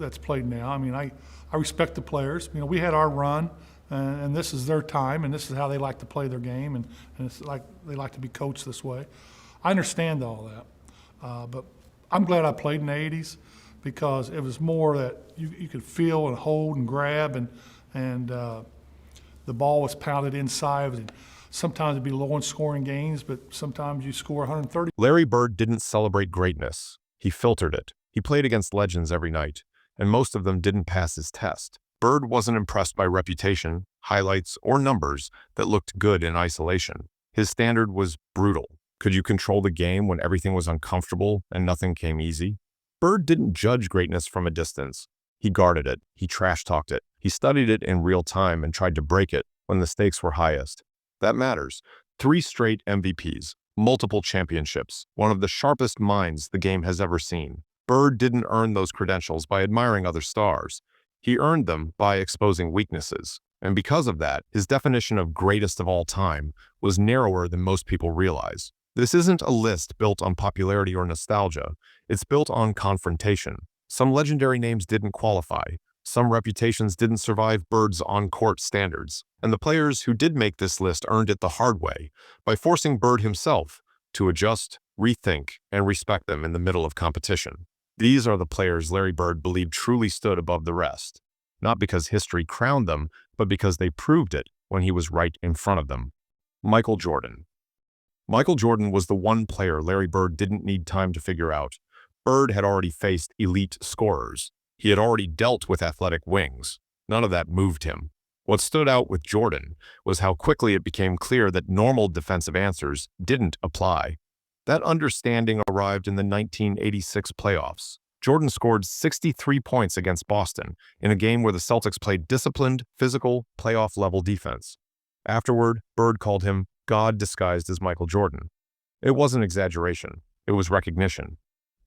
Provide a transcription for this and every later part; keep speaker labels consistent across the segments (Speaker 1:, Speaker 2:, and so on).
Speaker 1: that's played now. I mean, I respect the players. You know, we had our run, and this is their time, and this is how they like to play their game, and it's like they like to be coached this way. I understand all that, but I'm glad I played in the '80s because it was more that you could feel and hold and grab, and the ball was pounded inside. And sometimes it'd be low in scoring games, but sometimes you score 130.
Speaker 2: Larry Bird didn't celebrate greatness. He filtered it. He played against legends every night, and most of them didn't pass his test. Bird wasn't impressed by reputation, highlights, or numbers that looked good in isolation. His standard was brutal. Could you control the game when everything was uncomfortable and nothing came easy? Bird didn't judge greatness from a distance. He guarded it. He trash-talked it. He studied it in real time and tried to break it when the stakes were highest. That matters. 3 straight MVPs, multiple championships, one of the sharpest minds the game has ever seen. Bird didn't earn those credentials by admiring other stars. He earned them by exposing weaknesses. And because of that, his definition of greatest of all time was narrower than most people realize. This isn't a list built on popularity or nostalgia. It's built on confrontation. Some legendary names didn't qualify. Some reputations didn't survive Bird's on-court standards. And the players who did make this list earned it the hard way, by forcing Bird himself to adjust, rethink, and respect them in the middle of competition. These are the players Larry Bird believed truly stood above the rest. Not because history crowned them, but because they proved it when he was right in front of them. Michael Jordan. Michael Jordan was the one player Larry Bird didn't need time to figure out. Bird had already faced elite scorers. He had already dealt with athletic wings. None of that moved him. What stood out with Jordan was how quickly it became clear that normal defensive answers didn't apply. That understanding arrived in the 1986 playoffs. Jordan scored 63 points against Boston in a game where the Celtics played disciplined, physical, playoff-level defense. Afterward, Bird called him God disguised as Michael Jordan. It wasn't exaggeration. It was recognition.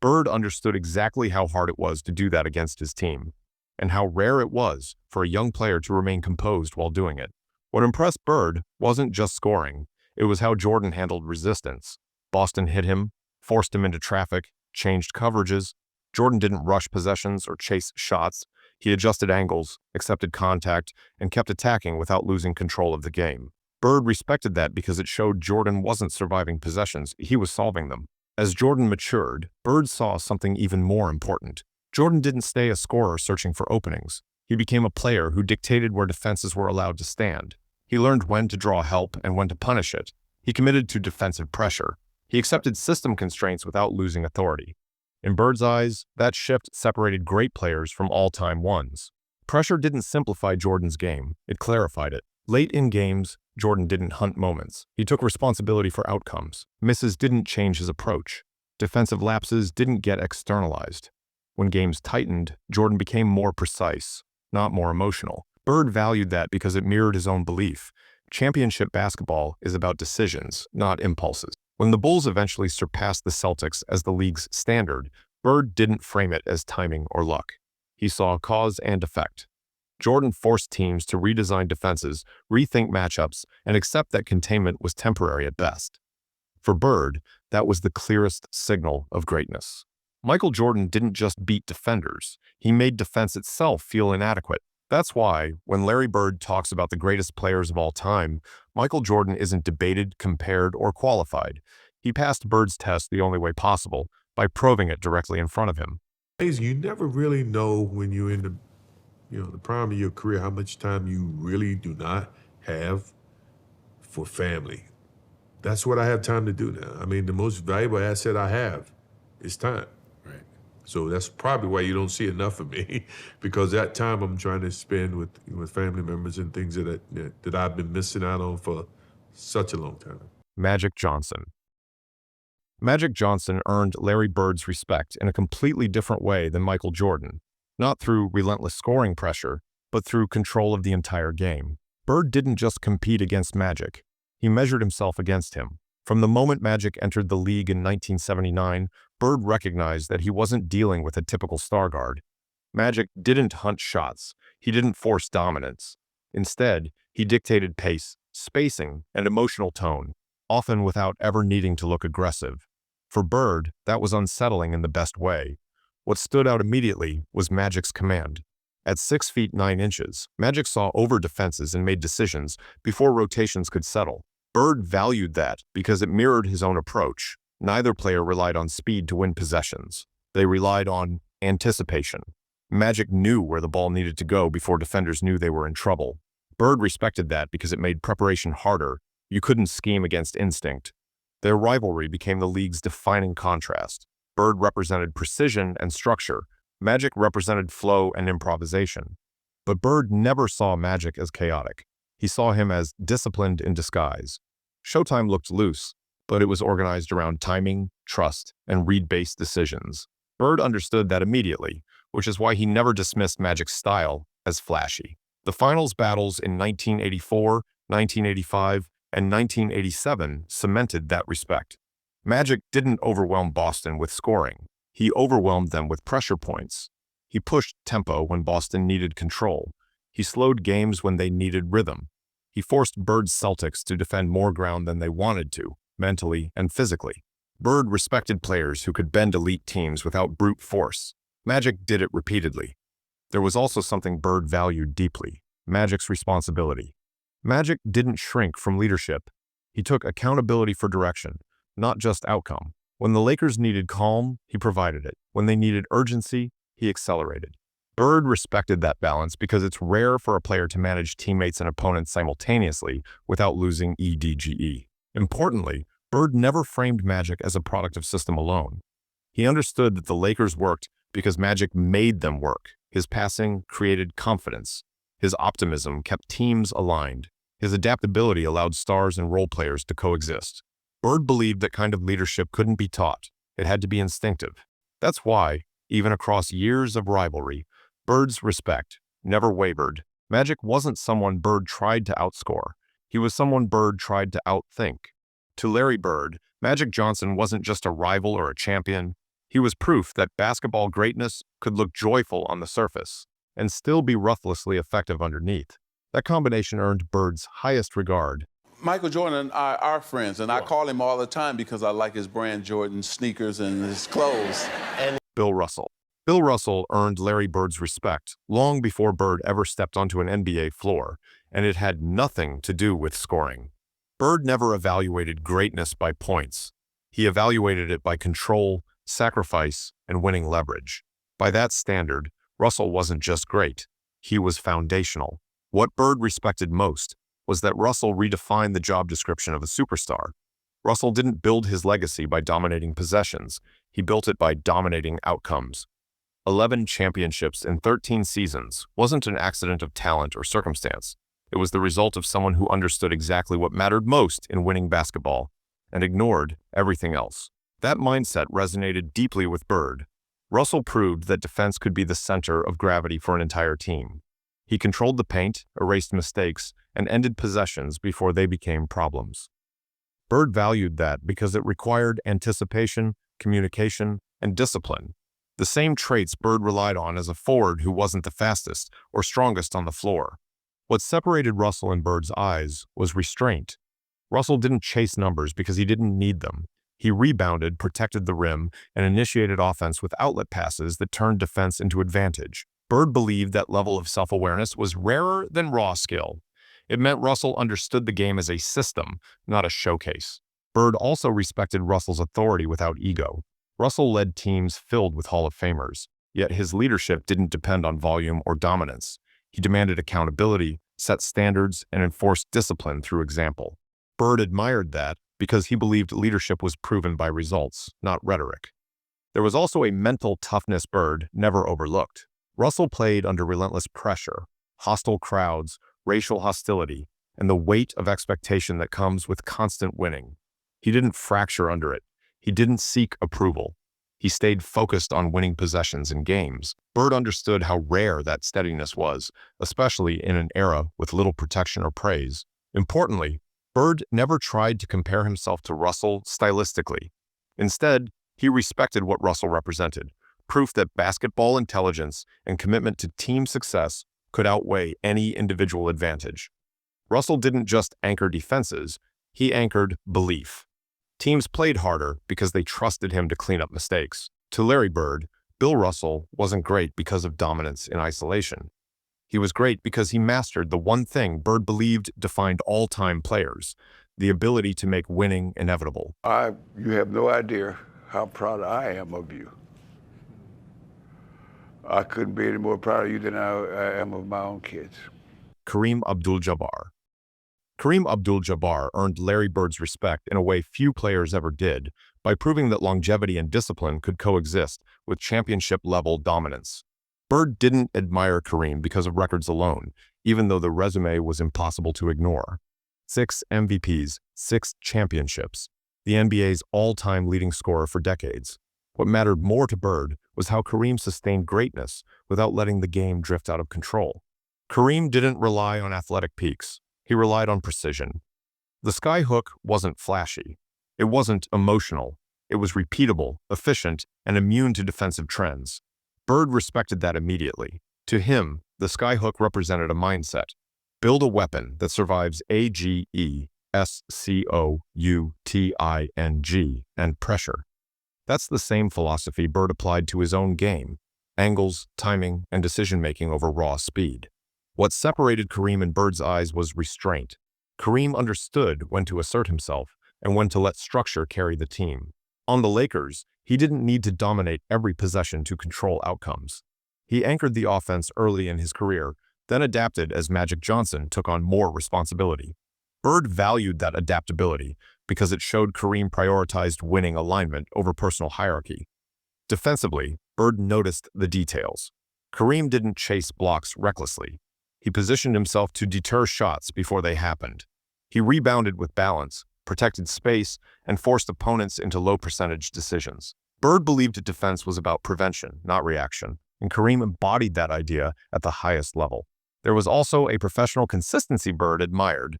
Speaker 2: Bird understood exactly how hard it was to do that against his team, and how rare it was for a young player to remain composed while doing it. What impressed Bird wasn't just scoring, it was how Jordan handled resistance. Boston hit him, forced him into traffic, changed coverages. Jordan didn't rush possessions or chase shots. He adjusted angles, accepted contact, and kept attacking without losing control of the game. Bird respected that because it showed Jordan wasn't surviving possessions, he was solving them. As Jordan matured, Bird saw something even more important. Jordan didn't stay a scorer searching for openings. He became a player who dictated where defenses were allowed to stand. He learned when to draw help and when to punish it. He committed to defensive pressure. He accepted system constraints without losing authority. In Bird's eyes, that shift separated great players from all-time ones. Pressure didn't simplify Jordan's game, it clarified it. Late in games, Jordan didn't hunt moments. He took responsibility for outcomes. Misses didn't change his approach. Defensive lapses didn't get externalized. When games tightened, Jordan became more precise, not more emotional. Bird valued that because it mirrored his own belief. Championship basketball is about decisions, not impulses. When the Bulls eventually surpassed the Celtics as the league's standard, Bird didn't frame it as timing or luck. He saw cause and effect. Jordan forced teams to redesign defenses, rethink matchups, and accept that containment was temporary at best. For Bird, that was the clearest signal of greatness. Michael Jordan didn't just beat defenders, he made defense itself feel inadequate. That's why, when Larry Bird talks about the greatest players of all time, Michael Jordan isn't debated, compared, or qualified. He passed Bird's test the only way possible, by proving it directly in front of him.
Speaker 3: You never really know when you're in the prime of your career, how much time you really do not have for family. That's what I have time to do now. I mean, the most valuable asset I have is time. Right. So that's probably why you don't see enough of me, because that time I'm trying to spend with family members and things that I've been missing out on for such a long time.
Speaker 2: Magic Johnson. Magic Johnson earned Larry Bird's respect in a completely different way than Michael Jordan. Not through relentless scoring pressure, but through control of the entire game. Bird didn't just compete against Magic. He measured himself against him. From the moment Magic entered the league in 1979, Bird recognized that he wasn't dealing with a typical star guard. Magic didn't hunt shots. He didn't force dominance. Instead, he dictated pace, spacing, and emotional tone, often without ever needing to look aggressive. For Bird, that was unsettling in the best way. What stood out immediately was Magic's command. At 6 feet 9 inches, Magic saw over defenses and made decisions before rotations could settle. Bird valued that because it mirrored his own approach. Neither player relied on speed to win possessions. They relied on anticipation. Magic knew where the ball needed to go before defenders knew they were in trouble. Bird respected that because it made preparation harder. You couldn't scheme against instinct. Their rivalry became the league's defining contrast. Bird represented precision and structure. Magic represented flow and improvisation. But Bird never saw Magic as chaotic. He saw him as disciplined in disguise. Showtime looked loose, but it was organized around timing, trust, and read-based decisions. Bird understood that immediately, which is why he never dismissed Magic's style as flashy. The finals battles in 1984, 1985, and 1987 cemented that respect. Magic didn't overwhelm Boston with scoring. He overwhelmed them with pressure points. He pushed tempo when Boston needed control. He slowed games when they needed rhythm. He forced Bird's Celtics to defend more ground than they wanted to, mentally and physically. Bird respected players who could bend elite teams without brute force. Magic did it repeatedly. There was also something Bird valued deeply: Magic's responsibility. Magic didn't shrink from leadership. He took accountability for direction, not just outcome. When the Lakers needed calm, he provided it. When they needed urgency, he accelerated. Bird respected that balance because it's rare for a player to manage teammates and opponents simultaneously without losing EDGE. Importantly, Bird never framed Magic as a product of system alone. He understood that the Lakers worked because Magic made them work. His passing created confidence. His optimism kept teams aligned. His adaptability allowed stars and role players to coexist. Bird believed that kind of leadership couldn't be taught. It had to be instinctive. That's why, even across years of rivalry, Bird's respect never wavered. Magic wasn't someone Bird tried to outscore. He was someone Bird tried to outthink. To Larry Bird, Magic Johnson wasn't just a rival or a champion. He was proof that basketball greatness could look joyful on the surface and still be ruthlessly effective underneath. That combination earned Bird's highest regard.
Speaker 4: Michael Jordan and I are friends, and I call him all the time because I like his brand Jordan sneakers and his clothes.
Speaker 2: Bill Russell. Bill Russell earned Larry Bird's respect long before Bird ever stepped onto an NBA floor, and it had nothing to do with scoring. Bird never evaluated greatness by points. He evaluated it by control, sacrifice, and winning leverage. By that standard, Russell wasn't just great. He was foundational. What Bird respected most was that Russell redefined the job description of a superstar. Russell didn't build his legacy by dominating possessions. He built it by dominating outcomes. 11 championships in 13 seasons wasn't an accident of talent or circumstance. It was the result of someone who understood exactly what mattered most in winning basketball and ignored everything else. That mindset resonated deeply with Bird. Russell proved that defense could be the center of gravity for an entire team. He controlled the paint, erased mistakes, and ended possessions before they became problems. Bird valued that because it required anticipation, communication, and discipline. The same traits Bird relied on as a forward who wasn't the fastest or strongest on the floor. What separated Russell in Bird's eyes was restraint. Russell didn't chase numbers because he didn't need them. He rebounded, protected the rim, and initiated offense with outlet passes that turned defense into advantage. Bird believed that level of self-awareness was rarer than raw skill. It meant Russell understood the game as a system, not a showcase. Bird also respected Russell's authority without ego. Russell led teams filled with Hall of Famers, yet his leadership didn't depend on volume or dominance. He demanded accountability, set standards, and enforced discipline through example. Bird admired that because he believed leadership was proven by results, not rhetoric. There was also a mental toughness Bird never overlooked. Russell played under relentless pressure, hostile crowds, racial hostility, and the weight of expectation that comes with constant winning. He didn't fracture under it. He didn't seek approval. He stayed focused on winning possessions and games. Bird understood how rare that steadiness was, especially in an era with little protection or praise. Importantly, Bird never tried to compare himself to Russell stylistically. Instead, he respected what Russell represented, proof that basketball intelligence and commitment to team success could outweigh any individual advantage. Russell didn't just anchor defenses, he anchored belief. Teams played harder because they trusted him to clean up mistakes. To Larry Bird, Bill Russell wasn't great because of dominance in isolation. He was great because he mastered the one thing Bird believed defined all-time players, the ability to make winning inevitable.
Speaker 5: You have no idea how proud I am of you. I couldn't be any more proud of you than I am of my own kids.
Speaker 2: Kareem Abdul-Jabbar. Kareem Abdul-Jabbar earned Larry Bird's respect in a way few players ever did, by proving that longevity and discipline could coexist with championship-level dominance. Bird didn't admire Kareem because of records alone, even though the resume was impossible to ignore. 6 MVPs, 6 championships, the NBA's all-time leading scorer for decades. What mattered more to Bird was how Kareem sustained greatness without letting the game drift out of control. Kareem didn't rely on athletic peaks. He relied on precision. The skyhook wasn't flashy. It wasn't emotional. It was repeatable, efficient, and immune to defensive trends. Bird respected that immediately. To him, the skyhook represented a mindset. Build a weapon that survives AGESCOUTING and pressure. That's the same philosophy Bird applied to his own game: angles, timing, and decision-making over raw speed. What separated Kareem in Bird's eyes was restraint. Kareem understood when to assert himself and when to let structure carry the team. On the Lakers, he didn't need to dominate every possession to control outcomes. He anchored the offense early in his career, then adapted as Magic Johnson took on more responsibility. Bird valued that adaptability because it showed Kareem prioritized winning alignment over personal hierarchy. Defensively, Bird noticed the details. Kareem didn't chase blocks recklessly. He positioned himself to deter shots before they happened. He rebounded with balance, protected space, and forced opponents into low-percentage decisions. Bird believed defense was about prevention, not reaction, and Kareem embodied that idea at the highest level. There was also a professional consistency Bird admired.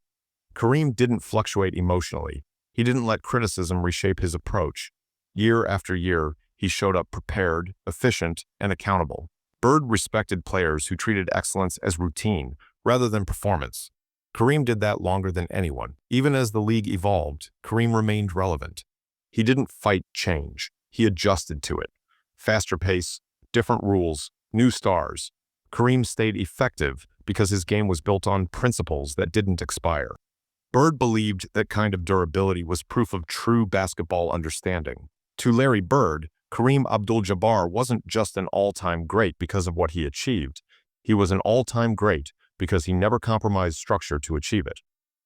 Speaker 2: Kareem didn't fluctuate emotionally. He didn't let criticism reshape his approach. Year after year, he showed up prepared, efficient, and accountable. Bird respected players who treated excellence as routine rather than performance. Kareem did that longer than anyone. Even as the league evolved, Kareem remained relevant. He didn't fight change. He adjusted to it. Faster pace, different rules, new stars. Kareem stayed effective because his game was built on principles that didn't expire. Bird believed that kind of durability was proof of true basketball understanding. To Larry Bird, Kareem Abdul-Jabbar wasn't just an all-time great because of what he achieved. He was an all-time great because he never compromised structure to achieve it.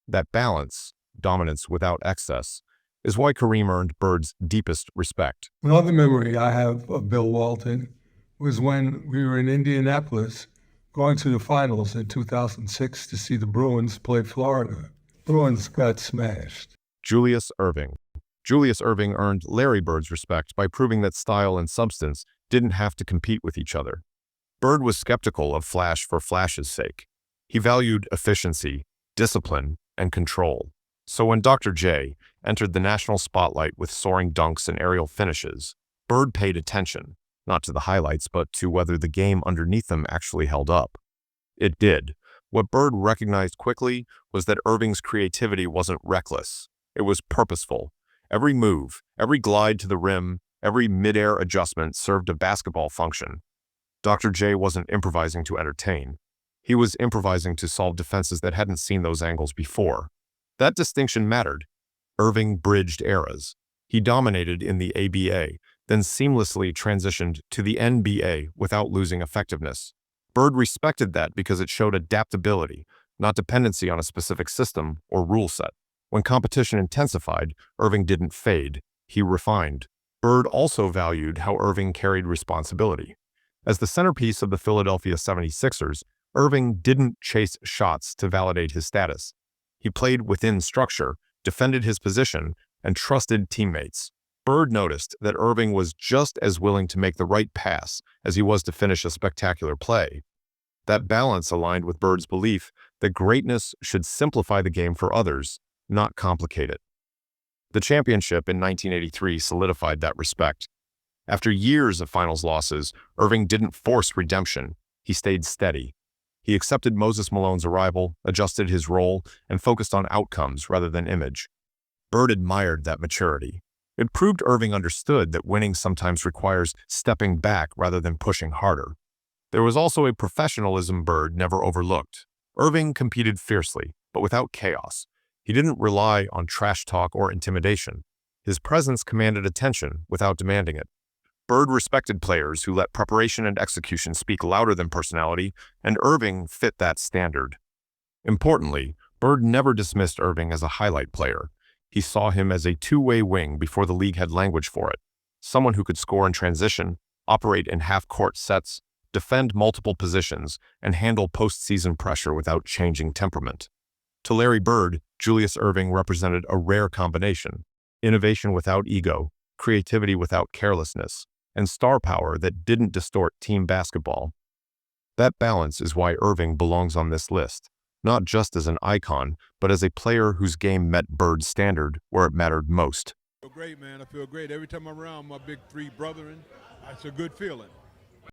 Speaker 2: That balance, dominance without excess, is why Kareem earned Bird's deepest respect.
Speaker 6: Another memory I have of Bill Walton was when we were in Indianapolis going to the finals in 2006 to see the Bruins play Florida. Bruins got smashed.
Speaker 2: Julius Erving. Julius Erving earned Larry Bird's respect by proving that style and substance didn't have to compete with each other. Bird was skeptical of flash for flash's sake. He valued efficiency, discipline, and control. So when Dr. J entered the national spotlight with soaring dunks and aerial finishes, Bird paid attention, not to the highlights, but to whether the game underneath them actually held up. It did. What Bird recognized quickly was that Irving's creativity wasn't reckless. It was purposeful. Every move, every glide to the rim, every mid-air adjustment served a basketball function. Dr. J wasn't improvising to entertain. He was improvising to solve defenses that hadn't seen those angles before. That distinction mattered. Irving bridged eras. He dominated in the ABA, then seamlessly transitioned to the NBA without losing effectiveness. Bird respected that because it showed adaptability, not dependency on a specific system or rule set. When competition intensified, Irving didn't fade. He refined. Bird also valued how Irving carried responsibility. As the centerpiece of the Philadelphia 76ers, Irving didn't chase shots to validate his status. He played within structure, defended his position, and trusted teammates. Bird noticed that Irving was just as willing to make the right pass as he was to finish a spectacular play. That balance aligned with Bird's belief that greatness should simplify the game for others, not complicate it. The championship in 1983 solidified that respect. After years of finals losses, Irving didn't force redemption. He stayed steady. He accepted Moses Malone's arrival, adjusted his role, and focused on outcomes rather than image. Bird admired that maturity. It proved Irving understood that winning sometimes requires stepping back rather than pushing harder. There was also a professionalism Bird never overlooked. Irving competed fiercely, but without chaos. He didn't rely on trash talk or intimidation. His presence commanded attention without demanding it. Bird respected players who let preparation and execution speak louder than personality, and Irving fit that standard. Importantly, Bird never dismissed Irving as a highlight player. He saw him as a two-way wing before the league had language for it, someone who could score in transition, operate in half-court sets, defend multiple positions, and handle postseason pressure without changing temperament. To Larry Bird, Julius Irving represented a rare combination: innovation without ego, creativity without carelessness, and star power that didn't distort team basketball. That balance is why Irving belongs on this list, not just as an icon, but as a player whose game met Bird's standard where it mattered most.
Speaker 7: I feel great, man. I feel great. Every time I'm around my big three brethren, it's a good feeling.